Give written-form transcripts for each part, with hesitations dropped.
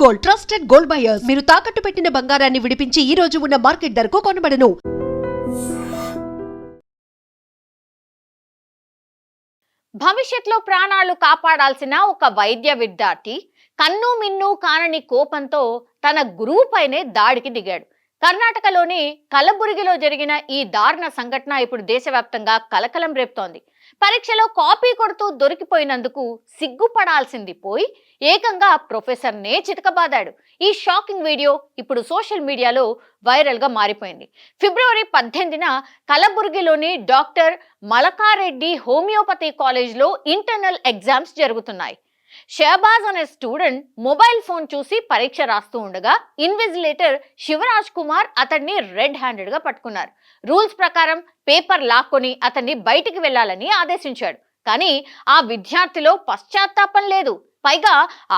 Gold, trusted gold buyers. మీరు తాకట్టు పెట్టిన బంగారాన్ని విడిపించి ఈ రోజు ఉన్న మార్కెట్ ధరకు కొనబడను. భవిష్యత్తులో ప్రాణాలు కాపాడాల్సిన ఒక వైద్య విద్యార్థి కన్ను మిన్ను కానని కోపంతో తన గురువుపైనే దాడికి దిగాడు. కర్ణాటకలోని కలబుర్గిలో జరిగిన ఈ దారుణ సంఘటన ఇప్పుడు దేశవ్యాప్తంగా కలకలం రేపుతోంది. పరీక్షలో కాపీ కొడుతూ దొరికిపోయినందుకు సిగ్గుపడాల్సింది పోయి ఏకంగా ప్రొఫెసర్నే చితకబాదాడు. ఈ షాకింగ్ వీడియో ఇప్పుడు సోషల్ మీడియాలో వైరల్ గా మారిపోయింది. ఫిబ్రవరి 18న కలబుర్గిలోని డాక్టర్ మలకారెడ్డి హోమియోపతి కాలేజ్లో ఇంటర్నల్ ఎగ్జామ్స్ జరుగుతున్నాయి. షహబాజ్ అనే స్టూడెంట్ మొబైల్ ఫోన్ చూసి పరీక్ష రాస్తూ ఉండగా ఇన్విజిలేటర్ శివరాజ్ కుమార్ అతన్ని రెడ్ హ్యాండెడ్ గా పట్టుకున్నారు. రూల్స్ ప్రకారం పేపర్ లాక్కొని అతన్ని బయటికి వెళ్లాలని ఆదేశించాడు. కానీ ఆ విద్యార్థిలో పశ్చాత్తాపం లేదు, పైగా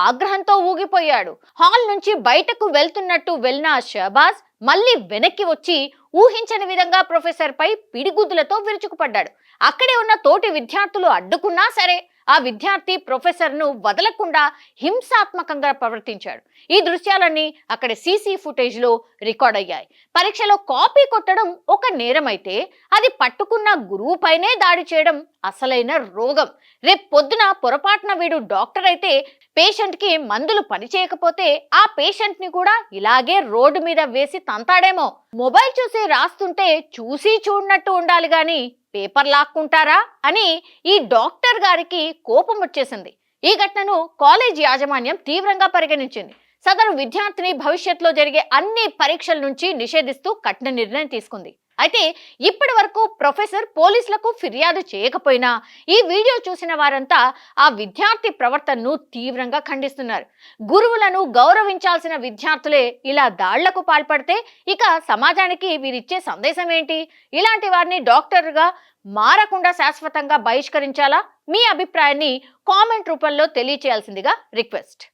ఆగ్రహంతో ఊగిపోయాడు. హాల్ నుంచి బయటకు వెళ్తున్నట్టు వెళ్ళిన షహబాజ్ మళ్ళీ వెనక్కి వచ్చి ఊహించని విధంగా ప్రొఫెసర్ పై పిడిగుద్దులతో విరుచుకుపడ్డాడు. అక్కడే ఉన్న తోటి విద్యార్థులు అడ్డుకున్నా సరే ఆ విద్యార్థి ప్రొఫెసర్ ను వదలకుండా హింసాత్మకంగా ప్రవర్తించాడు. ఈ దృశ్యాలన్నీ అక్కడ సీసీ ఫుటేజ్ లో రికార్డ్ అయ్యాయి. పరీక్షలో కాపీ కొట్టడం ఒక నేరమైతే అది పట్టుకున్న గురువుపైనే దాడి చేయడం అసలైన రోగం. రేపు పొద్దున పొరపాటున వీడు డాక్టర్ అయితే పేషెంట్ కి మందులు పనిచేయకపోతే ఆ పేషెంట్ ని కూడా ఇలాగే రోడ్డు మీద వేసి తంతాడేమో. మొబైల్ చూసి రాస్తుంటే చూసి చూడనట్టు ఉండాలి గాని పేపర్ లాక్కుంటారా అని ఈ డాక్టర్ గారికి కోపం వచ్చేసింది. ఈ ఘటనను కాలేజ్ యాజమాన్యం తీవ్రంగా పరిగణించింది. సదరు విద్యార్థిని భవిష్యత్తులో జరిగే అన్ని పరీక్షల నుంచి నిషేధిస్తూ కఠిన నిర్ణయం తీసుకుంది. అయితే ఇప్పటి వరకు ప్రొఫెసర్ పోలీసులకు ఫిర్యాదు చేయకపోయినా ఈ వీడియో చూసిన వారంతా ఆ విద్యార్థి ప్రవర్తనను తీవ్రంగా ఖండిస్తున్నారు. గురువులను గౌరవించాల్సిన విద్యార్థులే ఇలా దాళ్లకు పాల్పడితే ఇక సమాజానికి వీరిచ్చే సందేశం ఏంటి? ఇలాంటి వారిని డాక్టర్గా మారకుండా శాశ్వతంగా బహిష్కరించాలా? మీ అభిప్రాయాన్ని కామెంట్ రూపంలో తెలియచేయాల్సిందిగా రిక్వెస్ట్.